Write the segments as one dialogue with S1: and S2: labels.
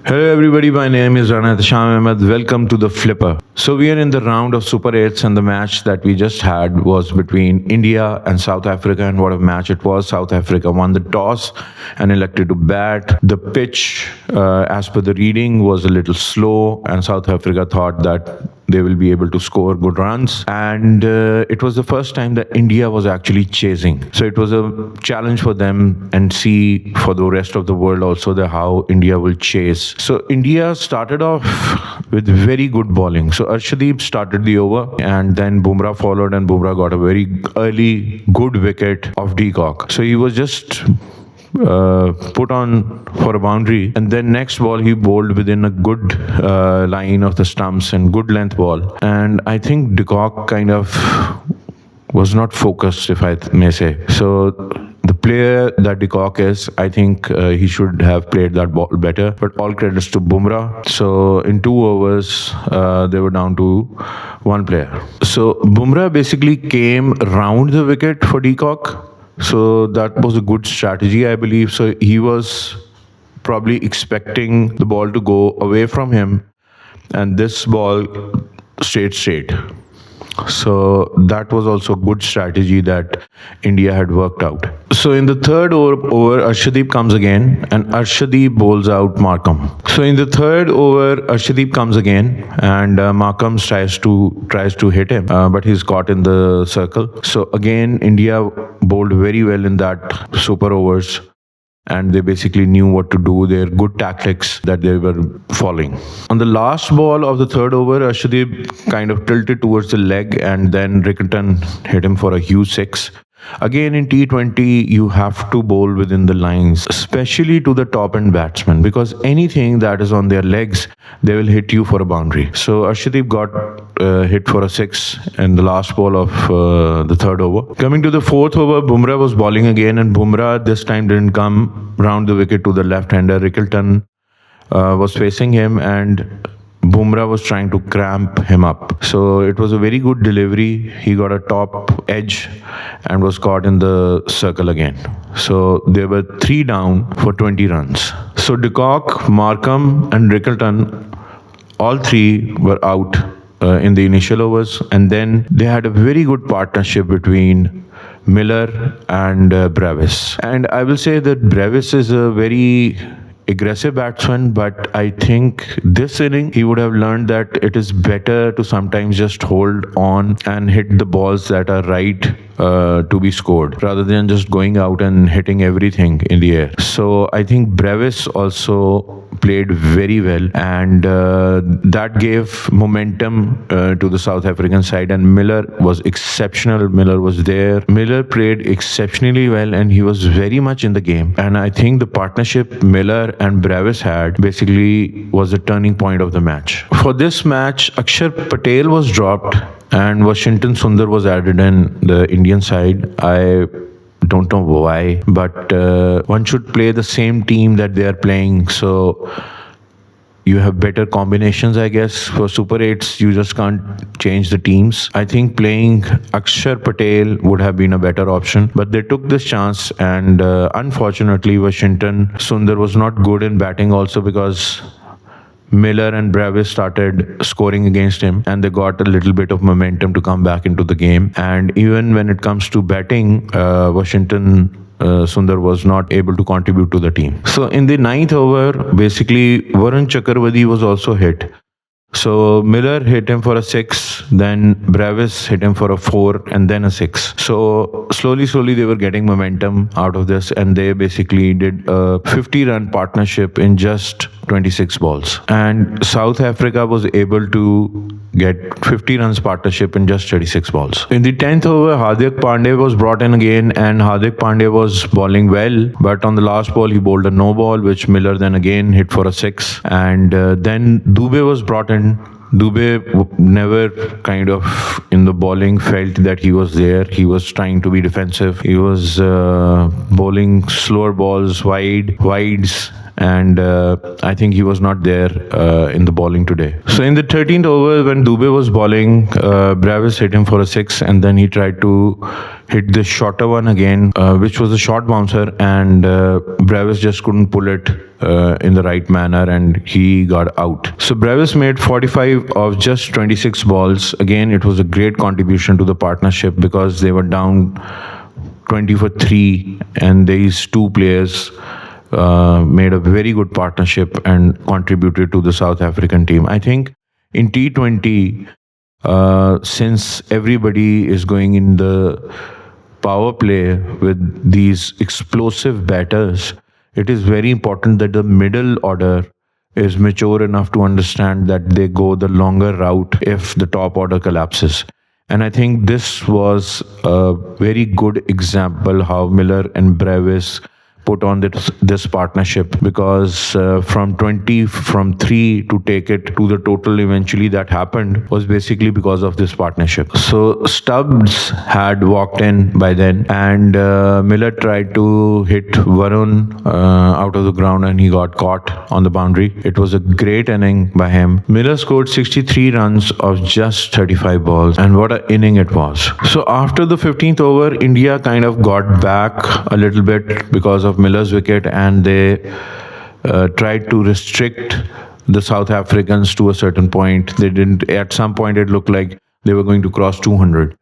S1: Hello everybody, my name is Rana Sham Ahmed. Welcome to the Flipper. So we are in the round of Super 8s and the match that we just had was between India and South Africa, and what a match it was. South Africa won the toss and elected to bat. The pitch, as per the reading, was a little slow, and South Africa thought that they will be able to score good runs. And it was the first time that India was actually chasing. So it was a challenge for them, and see for the rest of the world also how India will chase. So India started off with very good bowling. So Arshdeep started the over, and then Bumrah followed, and Bumrah got a very early good wicket of de Kock. So he was just put on for a boundary, and then next ball he bowled within a good line of the stumps and good length ball. And I think de Kock kind of was not focused, if I may say. So the player that de Kock is, I think he should have played that ball better. But all credits to Bumrah. So in 2 overs, they were down to 1 player. So Bumrah basically came round the wicket for de Kock. So that was a good strategy, I believe. So he was probably expecting the ball to go away from him, and this ball stayed straight. So that was also a good strategy that India had worked out. So in the third over, Arshdeep comes again, and Arshdeep bowls out Markham. So in the third over, Arshdeep comes again, and Markham tries to hit him, but he's caught in the circle. So again, India bowled very well in that super overs, and they basically knew what to do. Their good tactics that they were following. On the last ball of the third over, Arshdeep kind of tilted towards the leg, and then Rickerton hit him for a huge 6. Again, in T20, you have to bowl within the lines, especially to the top end batsmen, because anything that is on their legs, they will hit you for a boundary. So Arshdeep got hit for a 6 in the last ball of the third over. Coming to the fourth over, Bumrah was bowling again, and Bumrah this time didn't come round the wicket to the left-hander. Rickerton was facing him, and Bumrah was trying to cramp him up. So it was a very good delivery. He got a top edge and was caught in the circle again. So there were 3 down for 20 runs. So de Kock, Markham and Rickerton, all 3 were out in the initial overs. And then they had a very good partnership between Miller and Brevis. And I will say that Brevis is a very aggressive batsman, but I think this inning he would have learned that it is better to sometimes just hold on and hit the balls that are right to be scored, rather than just going out and hitting everything in the air. So I think Brevis also played very well, and that gave momentum to the South African side. And Miller was exceptional. Miller was there. Miller played exceptionally well, and he was very much in the game. And I think the partnership Miller and Brevis had basically was the turning point of the match. For this match, Akshar Patel was dropped, and Washington Sundar was added in the Indian side. I don't know why, but one should play the same team that they are playing. So you have better combinations, I guess. For Super 8s, you just can't change the teams. I think playing Akshar Patel would have been a better option, but they took this chance, and unfortunately, Washington Sundar was not good in batting also, because Miller and Brevis started scoring against him, and they got a little bit of momentum to come back into the game. And even when it comes to batting, Washington Sundar was not able to contribute to the team. So in the 9th over, basically Varun Chakravarti was also hit. So Miller hit him for a 6, then Brevis hit him for a 4, and then a 6. So slowly they were getting momentum out of this, and they basically did a 50-run partnership in just 26 balls. And South Africa was able to get 50 runs partnership in just 36 balls. In the 10th over, Hardik Pandey was brought in again, and Hardik Pandey was bowling well, but on the last ball he bowled a no ball, which Miller then again hit for a 6. And then Dubey was brought in. Dubey never kind of in the bowling felt that he was there. He was trying to be defensive. He was bowling slower balls, wides, and I think he was not there in the bowling today. So in the 13th over, when Dubey was bowling, Bravis hit him for a six, and then he tried to hit the shorter one again, which was a short bouncer, and Bravis just couldn't pull it in the right manner, and he got out. So Bravis made 45 of just 26 balls. Again, it was a great contribution to the partnership because they were down 20 for 3, and these two players made a very good partnership and contributed to the South African team. I think in T20, since everybody is going in the power play with these explosive batters, it is very important that the middle order is mature enough to understand that they go the longer route if the top order collapses. And I think this was a very good example how Miller and Bravis put on this partnership, because from 3 to take it to the total eventually that happened was basically because of this partnership. So Stubbs had walked in by then, and Miller tried to hit Varun out of the ground, and he got caught on the boundary. It was a great inning by him. Miller scored 63 runs of just 35 balls, and what an inning it was. So after the 15th over, India kind of got back a little bit because of Miller's wicket, and they tried to restrict the South Africans to a certain point. They didn't. At some point, it looked like they were going to cross 200.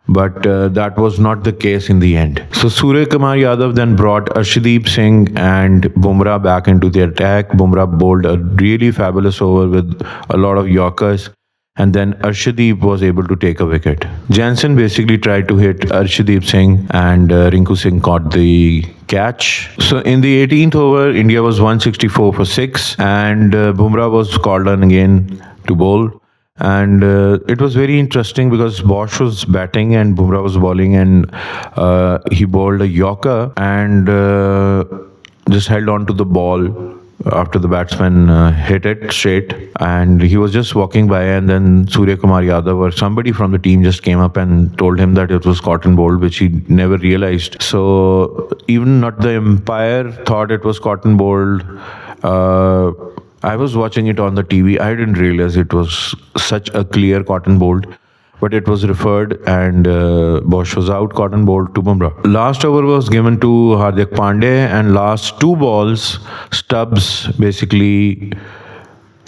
S1: But that was not the case in the end. So SuryaKumar Yadav then brought Arshdeep Singh and Bumrah back into the attack. Bumrah bowled a really fabulous over with a lot of Yorkers. And then Arshdeep was able to take a wicket. Jansen basically tried to hit Arshdeep Singh, and Rinku Singh caught the catch. So in the 18th over, India was 164 for 6, and Bumrah was called on again to bowl. And it was very interesting because Bosch was batting and Bumrah was bowling, and he bowled a Yorker and just held on to the ball after the batsman hit it straight, and he was just walking by, and then SuryaKumar Yadav or somebody from the team just came up and told him that it was caught and bowled, which he never realized. So even not the umpire thought it was caught and bowled. I was watching it on the TV. I didn't realize it was such a clear cotton bowled, but it was referred, and Bosch was out, cotton bowled to Bumrah. Last over was given to Hardik Pandey, and last two balls, Stubbs basically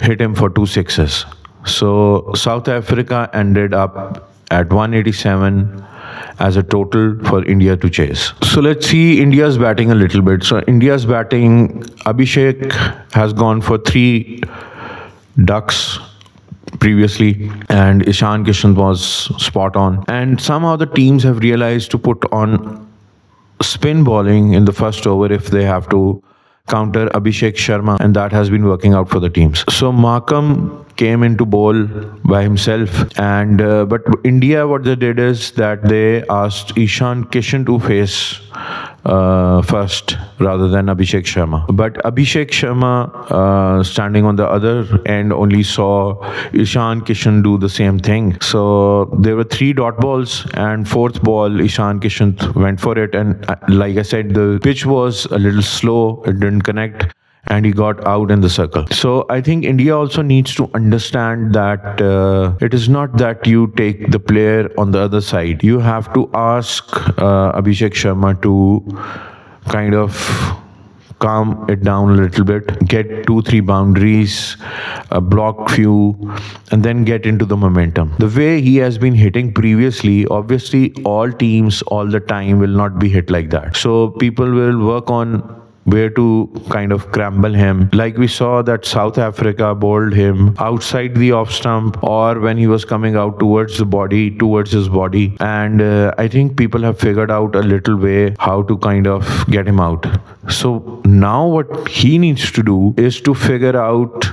S1: hit him for 2 sixes. So South Africa ended up at 187 as a total for India to chase. So let's see India's batting a little bit. So India's batting, Abhishek has gone for 3 ducks previously, and Ishan Kishan was spot on. And somehow the teams have realized to put on spin bowling in the first over if they have to counter Abhishek Sharma, and that has been working out for the teams. So Markham came into bowl by himself, and but India, what they did is that they asked Ishan Kishan to face first rather than Abhishek Sharma. But Abhishek Sharma, standing on the other end, only saw Ishan Kishan do the same thing. So there were 3 dot balls, and 4th ball Ishan Kishan went for it, and like I said, the pitch was a little slow, it didn't connect, and he got out in the circle. So I think India also needs to understand that it is not that you take the player on the other side. You have to ask Abhishek Sharma to kind of calm it down a little bit, get 2-3 boundaries, block few, and then get into the momentum. The way he has been hitting previously, obviously all teams all the time will not be hit like that. So people will work on where to kind of crumble him. Like we saw that South Africa bowled him outside the off stump, or when he was coming out towards his body. And I think people have figured out a little way how to kind of get him out. So now what he needs to do is to figure out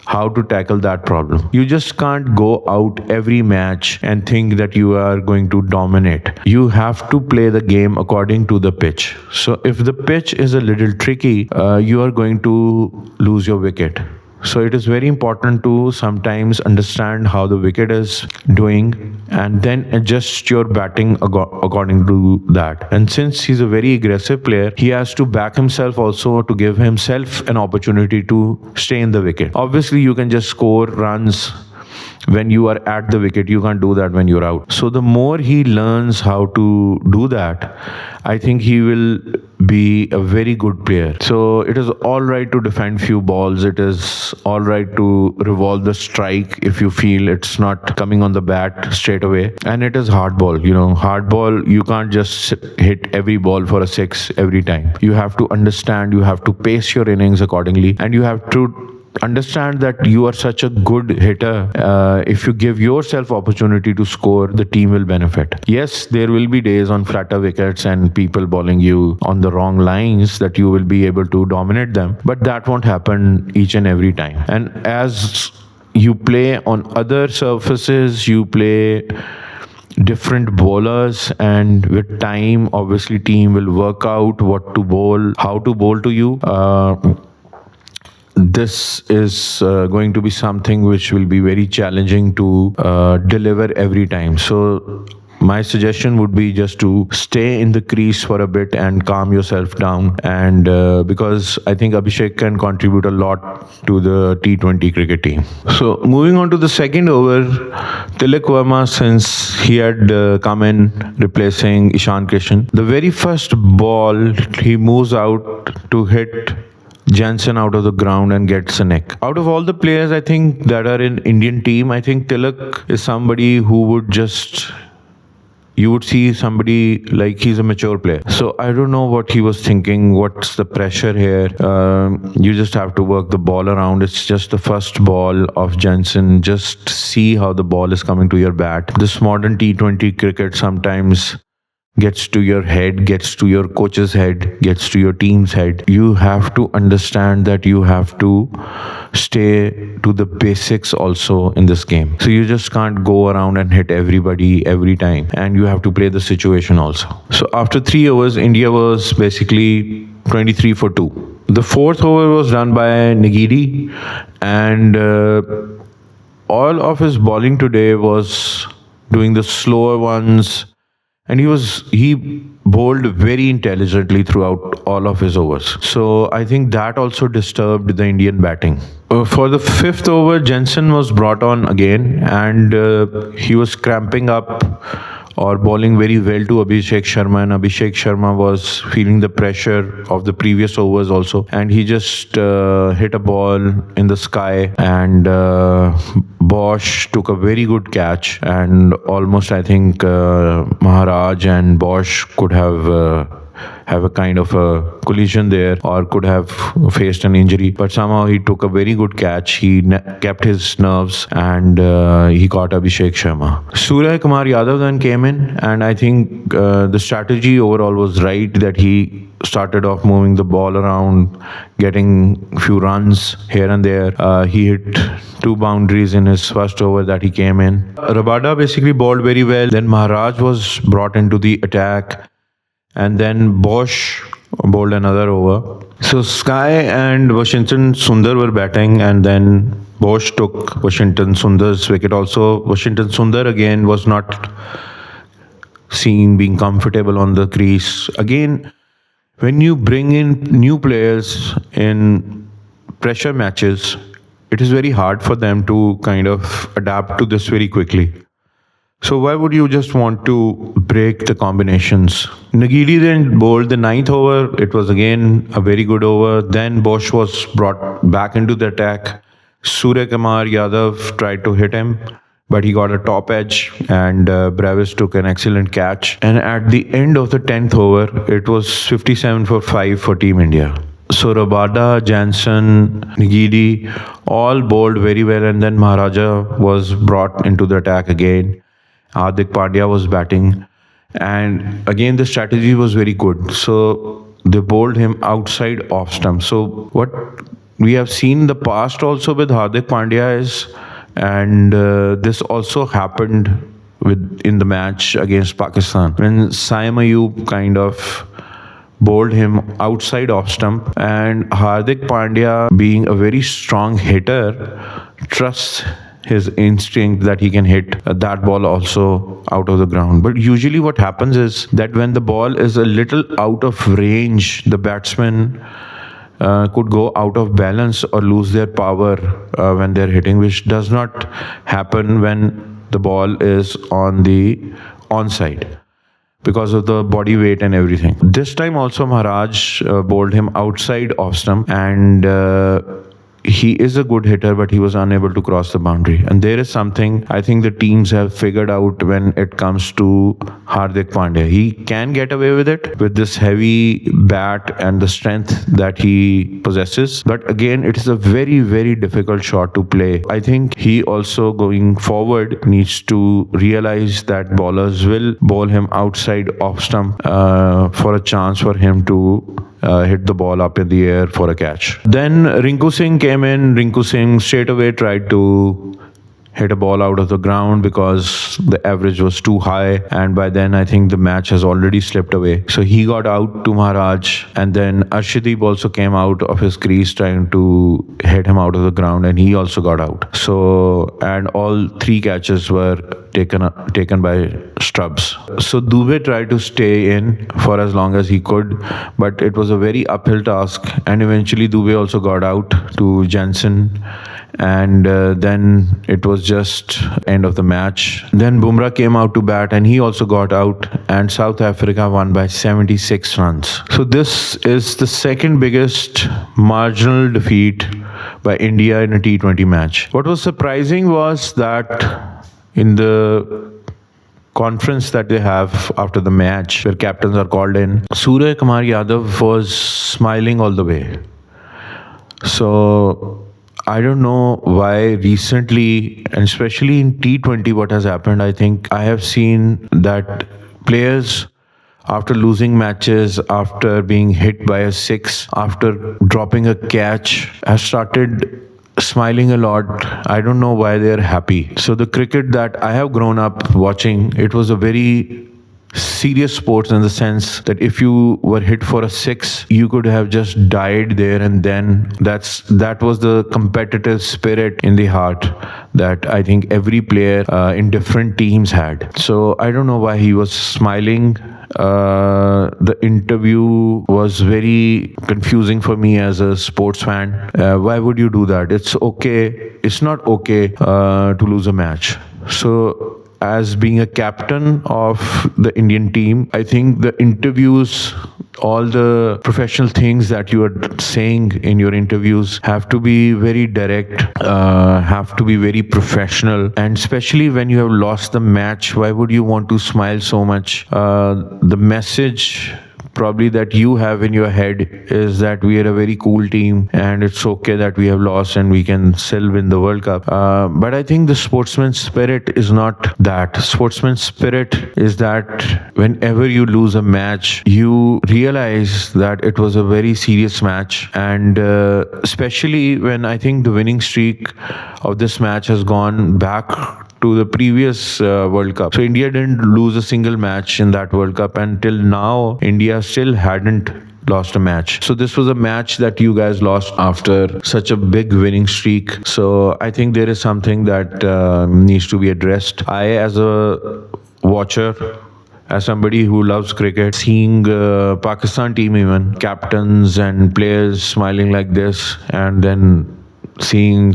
S1: how to tackle that problem. You just can't go out every match and think that you are going to dominate. You have to play the game according to the pitch. So if the pitch is a little tricky, you are going to lose your wicket. So it is very important to sometimes understand how the wicket is doing and then adjust your batting according to that. And since he's a very aggressive player, he has to back himself also to give himself an opportunity to stay in the wicket. Obviously, you can just score runs when you are at the wicket. You can't do that when you're out. So the more he learns how to do that, I think he will be a very good player. So it is all right to defend few balls. It is all right to revolve the strike if you feel it's not coming on the bat straight away. And it is hard ball. Hard ball, you can't just hit every ball for a six every time. You have to understand, you have to pace your innings accordingly, and you have to understand that you are such a good hitter. If you give yourself opportunity to score, the team will benefit. Yes, there will be days on flatter wickets and people bowling you on the wrong lines that you will be able to dominate them, but that won't happen each and every time. And as you play on other surfaces, you play different bowlers, and with time obviously team will work out what to bowl, how to bowl to you. This is going to be something which will be very challenging to deliver every time. So my suggestion would be just to stay in the crease for a bit and calm yourself down. And because I think Abhishek can contribute a lot to the T20 cricket team. So moving on to the second over, Tilak Verma, since he had come in replacing Ishan Kishan, the very first ball he moves out to hit Jansen out of the ground and gets a neck. Out of all the players, I think, that are in Indian team, I think Tilak is somebody who would just, you would see somebody like he's a mature player. So I don't know what he was thinking. What's the pressure here? You just have to work the ball around. It's just the first ball of Jansen. Just see how the ball is coming to your bat. This modern T20 cricket sometimes gets to your head, gets to your coach's head, gets to your team's head. You have to understand that you have to stay to the basics also in this game. So you just can't go around and hit everybody every time, and you have to play the situation also. So after 3 overs, India was basically 23 for 2. The fourth over was done by Nagidi, and all of his bowling today was doing the slower ones, and he bowled very intelligently throughout all of his overs. So I think that also disturbed the Indian batting. For the fifth over, Jensen was brought on again, and he was cramping up or bowling very well to Abhishek Sharma, and Abhishek Sharma was feeling the pressure of the previous overs also, and he just hit a ball in the sky, and Bosch took a very good catch, and almost I think Maharaj and Bosch could have a kind of a collision there, or could have faced an injury, but somehow he took a very good catch. He kept his nerves, and he caught Abhishek Sharma. SuryaKumar Yadav then came in, and I think the strategy overall was right, that he started off moving the ball around, getting few runs here and there. He hit 2 boundaries in his first over that he came in. Rabada basically bowled very well. Then Maharaj was brought into the attack, and then Bosch bowled another over. So Sky and Washington Sundar were batting, and then Bosch took Washington Sundar's wicket also. Washington Sundar again was not seen being comfortable on the crease. Again, when you bring in new players in pressure matches, it is very hard for them to kind of adapt to this very quickly. So why would you just want to break the combinations? Nagidi then bowled the 9th over. It was again a very good over. Then Bosch was brought back into the attack. SuryaKumar Yadav tried to hit him, but he got a top edge, and Bravis took an excellent catch. And at the end of the 10th over, it was 57 for 5 for Team India. So Rabada, Jansen, Nagidi all bowled very well, and then Maharaja was brought into the attack again. Hardik Pandya was batting, and again the strategy was very good. So they bowled him outside off stump. So what we have seen in the past also with Hardik Pandya is, and this also happened in the match against Pakistan, when Saim Ayub kind of bowled him outside off stump, and Hardik Pandya, being a very strong hitter, trusts his instinct that he can hit that ball also out of the ground. But usually what happens is that when the ball is a little out of range, the batsman could go out of balance or lose their power when they're hitting, which does not happen when the ball is on the onside because of the body weight and everything. This time also Maharaj bowled him outside off stump, and he is a good hitter, but he was unable to cross the boundary. And there is something I think the teams have figured out when it comes to Hardik Pandya. He can get away with it with this heavy bat and the strength that he possesses. But again, it is a very, very difficult shot to play. I think he also going forward needs to realize that bowlers will bowl him outside off stump for a chance for him to hit the ball up in the air for a catch. Then Rinku Singh came in. Rinku Singh straight away tried to hit a ball out of the ground because the average was too high, and by then I think the match has already slipped away. So he got out to Maharaj, and then Arshdeep also came out of his crease trying to hit him out of the ground, and he also got out. So, and all three catches were taken by Stubbs. So Dubey tried to stay in for as long as he could, but it was a very uphill task, and eventually Dubey also got out to Jensen, and then it was just end of the match. Then Bumrah came out to bat, and he also got out, and South Africa won by 76 runs. So this is the second biggest marginal defeat by India in a T20 match. What was surprising was that in the conference that they have after the match, where captains are called in, SuryaKumar Yadav was smiling all the way. So I don't know why recently, and especially in T20, what has happened, I think I have seen that players, after losing matches, after being hit by a six, after dropping a catch, have started smiling a lot. I don't know why they're happy. So the cricket that I have grown up watching, it was a very serious sports in the sense that if you were hit for a six, you could have just died there and then. That was the competitive spirit in the heart that I think every player in different teams had. So I don't know why he was smiling. The interview was very confusing for me as a sports fan. Why would you do that? It's okay. It's not okay to lose a match. So as being a captain of the Indian team, I think the interviews, all the professional things that you are saying in your interviews have to be very direct, have to be very professional. And especially when you have lost the match, why would you want to smile so much? The message probably that you have in your head is that we are a very cool team and it's okay that we have lost and we can still win the World Cup. But I think the sportsman spirit is not that. Sportsman spirit is that whenever you lose a match, you realize that it was a very serious match, and especially when I think the winning streak of this match has gone back to the previous World Cup. So India didn't lose a single match in that World Cup, and till now India still hadn't lost a match. So this was a match that you guys lost after such a big winning streak. So I think there is something that needs to be addressed. I, as a watcher, as somebody who loves cricket, seeing Pakistan team, even captains and players smiling like this, and then seeing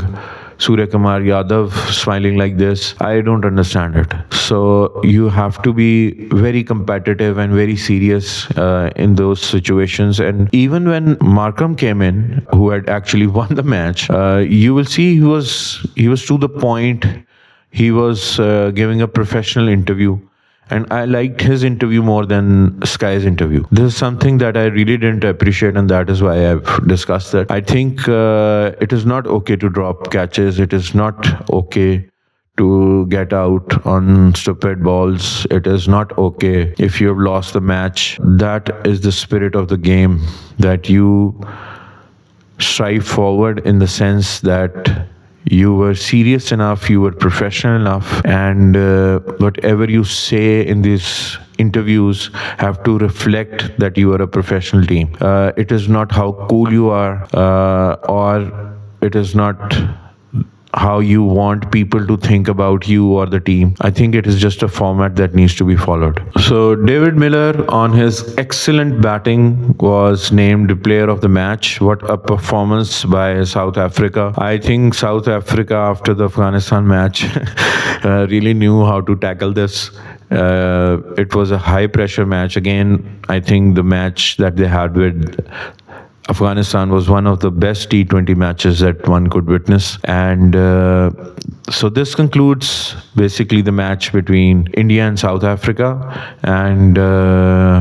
S1: SuryaKumar Yadav smiling like this, I don't understand it. So you have to be very competitive and very serious in those situations. And even when Markram came in, who had actually won the match, you will see he was to the point. He was giving a professional interview. And I liked his interview more than Sky's interview. This is something that I really didn't appreciate, and that is why I've discussed it. I think it is not okay to drop catches. It is not okay to get out on stupid balls. It is not okay if you have lost the match. That is the spirit of the game, that you strive forward in the sense that You were serious enough, you were professional enough, and whatever you say in these interviews have to reflect that you are a professional team. It is not how cool you are, or it is not how you want people to think about you or the team. I think it is just a format that needs to be followed. So David Miller, on his excellent batting, was named player of the match. What a performance by South Africa. I think South Africa, after the Afghanistan match, really knew how to tackle this. It was a high pressure match. Again, I think the match that they had with Afghanistan was one of the best T20 matches that one could witness. And so this concludes basically the match between India and South Africa. And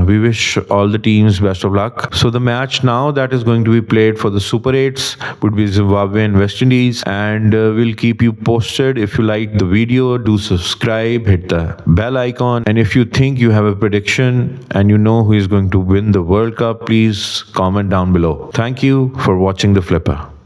S1: we wish all the teams best of luck. So the match now that is going to be played for the Super 8s would be Zimbabwe and West Indies. And we'll keep you posted. If you like the video, do subscribe, hit the bell icon. And if you think you have a prediction and you know who is going to win the World Cup, please comment down below. Thank you for watching The Flipper.